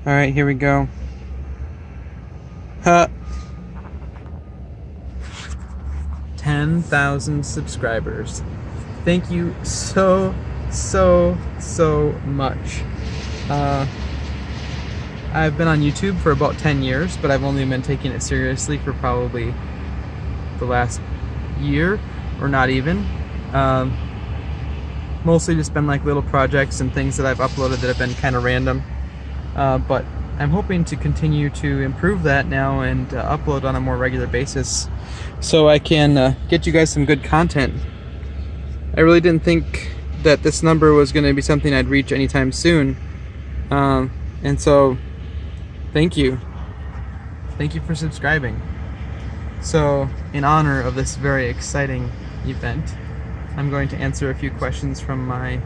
Alright, here we go. Huh. 10,000 subscribers. Thank you so much. I've been on YouTube for about 10 years, but I've only been taking it seriously for probably the last year, or not even. Mostly just been like little projects and things that I've uploaded that have been kind of random. But I'm hoping to continue to improve that now and upload on a more regular basis so I can get you guys some good content. I really didn't think that this number was going to be something I'd reach anytime soon. And so, thank you. Thank you for subscribing. So, in honor of this very exciting event, I'm going to answer a few questions from my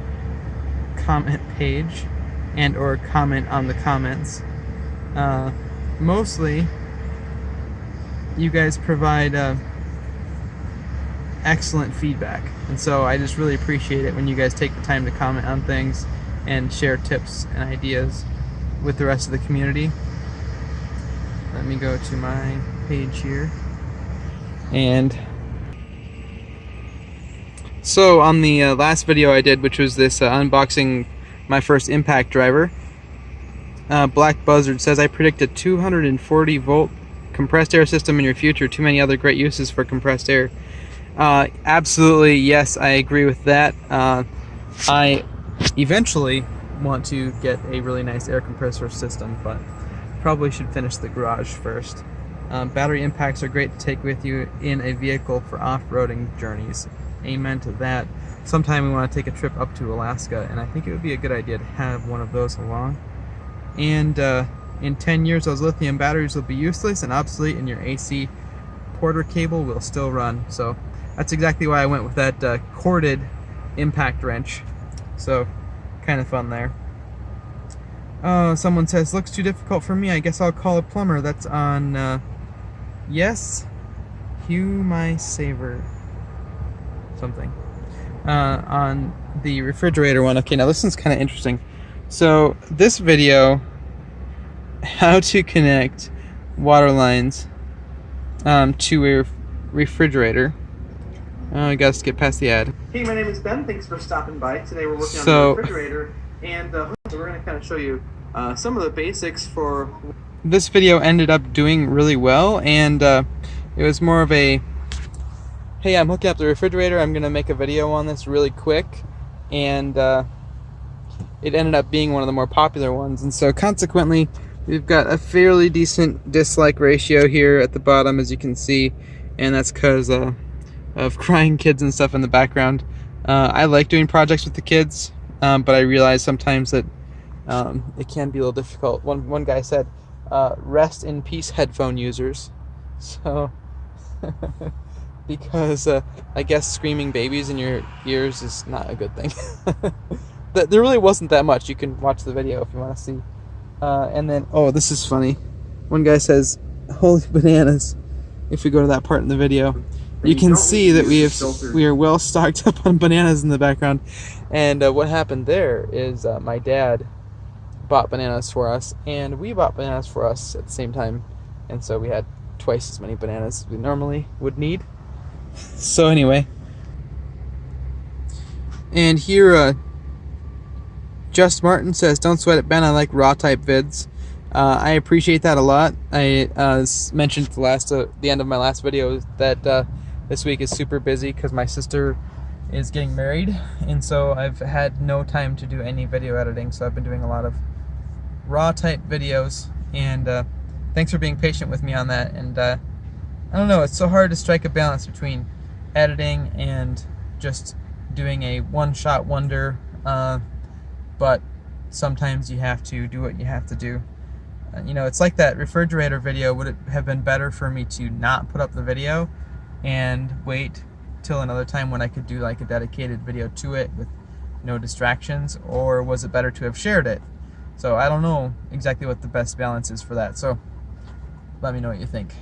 comment page and or comment on the comments. Mostly, you guys provide excellent feedback, and so I just really appreciate it when you guys take the time to comment on things and share tips and ideas with the rest of the community. Let me go to my page here. And so on the last video I did, which was this unboxing my first impact driver, Black Buzzard says, I predict a 240 volt compressed air system in your future. Too many other great uses for compressed air. Absolutely, yes, I agree with that. I eventually want to get a really nice air compressor system, but probably should finish the garage first. Battery impacts are great to take with you in a vehicle for off-roading journeys. Amen to that. Sometime we want to take a trip up to Alaska, and I think it would be a good idea to have one of those along. And in 10 years, those lithium batteries will be useless and obsolete, and your AC Porter cable will still run. So that's exactly why I went with that corded impact wrench. So kind of fun there. Someone says, looks too difficult for me. I guess I'll call a plumber. That's on, yes, Hugh My Saver. Something. On the refrigerator one. Okay, now this one's kind of interesting. So this video, how to connect water lines to a refrigerator. I gotta skip past the ad. Hey, my name is Ben. Thanks for stopping by. Today we're working on the refrigerator, and so we're gonna kind of show you some of the basics for. This video ended up doing really well, and it was more of a, hey, I'm hooking up the refrigerator, I'm gonna make a video on this really quick, and it ended up being one of the more popular ones, and so consequently we've got a fairly decent dislike ratio here at the bottom, as you can see, and that's because of crying kids and stuff in the background. I like doing projects with the kids, but I realize sometimes that it can be a little difficult. One guy said, rest in peace headphone users. So because I guess screaming babies in your ears is not a good thing. There really wasn't that much. You can watch the video if you want to see. And then, oh, this is funny. One guy says, holy bananas. If we go to that part in the video, you can see that we are well stocked up on bananas in the background. And what happened there is my dad bought bananas for us, and we bought bananas for us at the same time. And so we had twice as many bananas as we normally would need. So anyway, and here Just Martin says, don't sweat it, Ben, I like raw type vids. I appreciate that a lot. I mentioned at the end of my last video that this week is super busy because my sister is getting married, and so I've had no time to do any video editing, so I've been doing a lot of raw type videos, and thanks for being patient with me on that. And I don't know, it's so hard to strike a balance between editing and just doing a one-shot wonder, but sometimes you have to do what you have to do. You know, it's like that refrigerator video. Would it have been better for me to not put up the video and wait till another time when I could do like a dedicated video to it with no distractions, or was it better to have shared it? So I don't know exactly what the best balance is for that, so let me know what you think.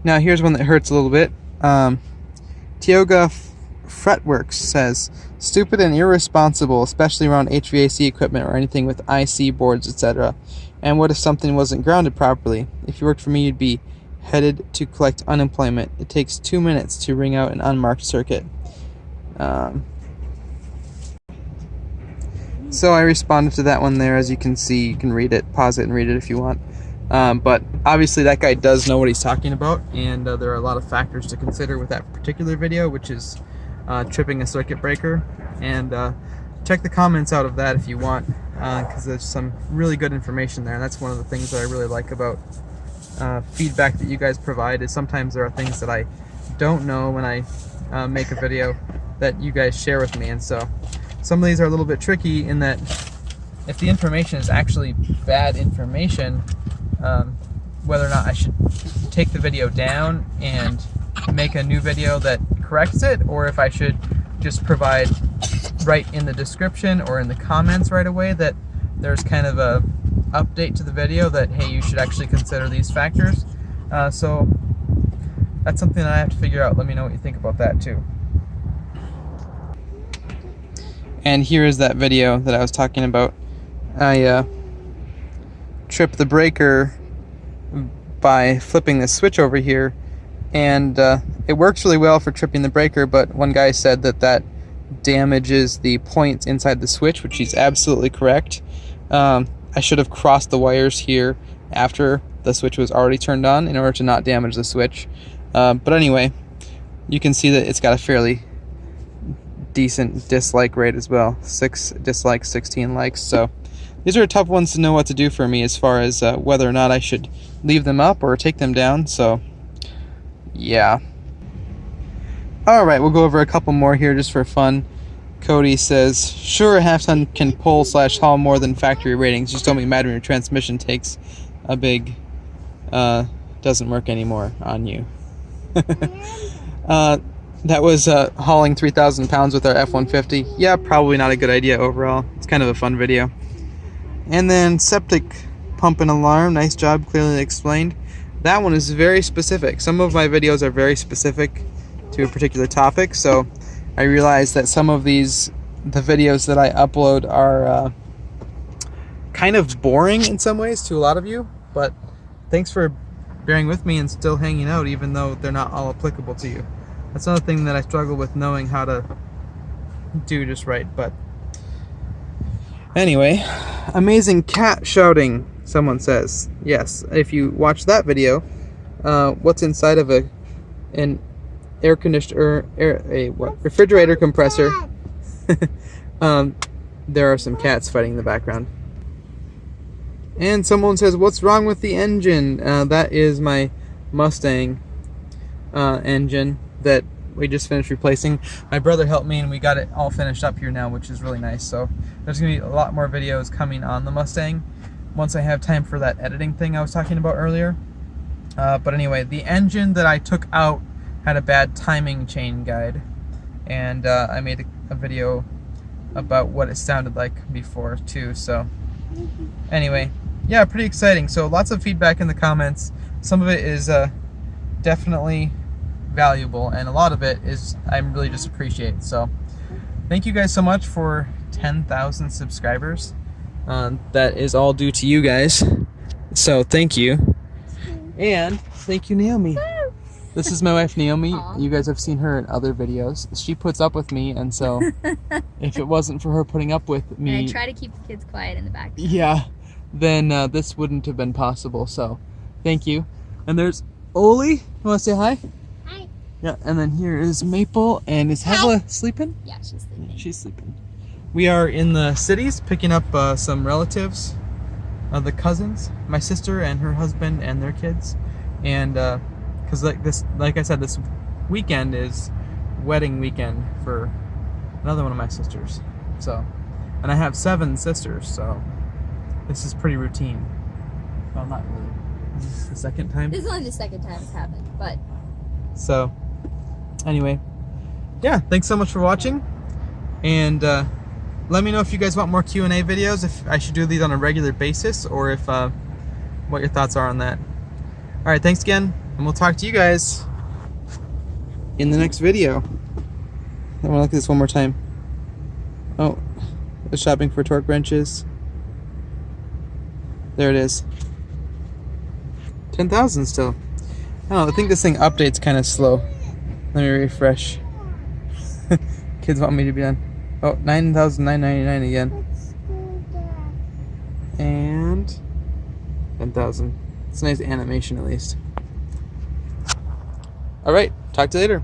Now here's one that hurts a little bit. Tioga Fretworks says, stupid and irresponsible, especially around HVAC equipment or anything with IC boards, etc. And what if something wasn't grounded properly? If you worked for me, you'd be headed to collect unemployment. It takes 2 minutes to ring out an unmarked circuit. So I responded to that one there. As you can see, you can read it, pause it and read it if you want. But obviously that guy does know what he's talking about, and there are a lot of factors to consider with that particular video, which is tripping a circuit breaker. And check the comments out of that if you want, because there's some really good information there. And that's one of the things that I really like about feedback that you guys provide, is sometimes there are things that I don't know when I make a video that you guys share with me. And so some of these are a little bit tricky in that if the information is actually bad information, whether or not I should take the video down and make a new video that corrects it, or if I should just provide right in the description or in the comments right away that there's kind of a update to the video that, hey, you should actually consider these factors. So that's something that I have to figure out. Let me know what you think about that too. And here is that video that I was talking about. I tripped the breaker by flipping this switch over here, and it works really well for tripping the breaker, but one guy said that that damages the points inside the switch, which he's absolutely correct. I should have crossed the wires here after the switch was already turned on in order to not damage the switch. But anyway, you can see that it's got a fairly decent dislike rate as well. 6 dislikes, 16 likes. So these are tough ones to know what to do for me as far as whether or not I should leave them up or take them down. So yeah. Alright, we'll go over a couple more here just for fun. Cody says, sure, a half-ton can pull / haul more than factory ratings. Just don't be mad when your transmission takes a big doesn't work anymore on you. That was hauling 3,000 pounds with our F-150. Yeah, probably not a good idea overall. It's kind of a fun video. And then septic pump and alarm. Nice job, clearly explained. That one is very specific. Some of my videos are very specific to a particular topic, so I realize that some of the videos that I upload are kind of boring in some ways to a lot of you, but thanks for bearing with me and still hanging out even though they're not all applicable to you. That's another thing that I struggle with, knowing how to do just right. But anyway, amazing cat shouting, someone says. Yes, if you watch that video, what's inside of an air conditioner, refrigerator compressor, there are some cats fighting in the background. And someone says, what's wrong with the engine? That is my Mustang engine that we just finished replacing. My brother helped me and we got it all finished up here now, which is really nice. So there's gonna be a lot more videos coming on the Mustang once I have time for that editing thing I was talking about earlier. But anyway, the engine that I took out had a bad timing chain guide, and I made a video about what it sounded like before too. So anyway, yeah, pretty exciting. So lots of feedback in the comments. Some of it is definitely valuable, and a lot of it is I really just appreciate. So thank you guys so much for 10,000 subscribers. That is all due to you guys, so thank you. And thank you, Naomi. This is my wife, Naomi. Aww. You guys have seen her in other videos. She puts up with me, and so if it wasn't for her putting up with me, and I try to keep the kids quiet in the back. yeah, then this wouldn't have been possible. So thank you. And there's Oli. You want to say hi? Hi. Yeah, and then here is Maple. And is Hella sleeping? Yeah, she's sleeping. She's sleeping. We are in the cities picking up some relatives, the cousins, my sister and her husband and their kids, and because like I said, this weekend is wedding weekend for another one of my sisters. So, and I have 7 sisters, so this is pretty routine. Well, not really. This is the second time. This is only the second time it's happened, but so anyway, yeah, thanks so much for watching, and let me know if you guys want more Q&A videos, if I should do these on a regular basis, or if what your thoughts are on that. Alright, thanks again, and we'll talk to you guys in the next video. I want to look at this one more time. Oh, the shopping for torque wrenches. There it is. 10,000 still. I don't know, I think this thing updates kind of slow. Let me refresh. Kids want me to be on. Oh, 9,999 again. And 10,000. It's a nice animation at least. Alright, talk to you later.